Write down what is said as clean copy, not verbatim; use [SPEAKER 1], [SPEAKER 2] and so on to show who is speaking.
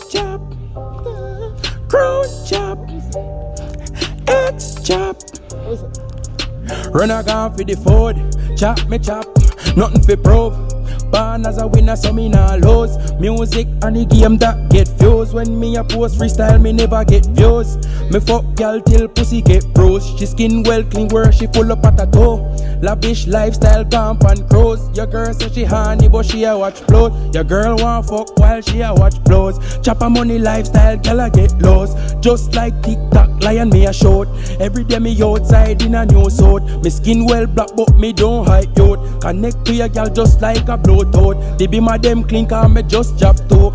[SPEAKER 1] chop, crown chop, X chop. Run a gun for the food, chop me chop, nothing for prove. Born as a winner, so me nah lose. Music and the game that get views. When me a post freestyle, me never get views. Me fuck girl till pussy get bruised. She skin well clean, where she full up at a toe. Lavish lifestyle, camp and cruise. Your girl say she honey, but she a watch float. Your girl want fuck while she a watch blows. Chopper money lifestyle, girl I get lost. Just like TikTok, lion me a short. Every day me outside in a new suit. Me skin well black, but me don't hide out. Connect to your girl just like a blow. The beam of them clean, cause me just drop too.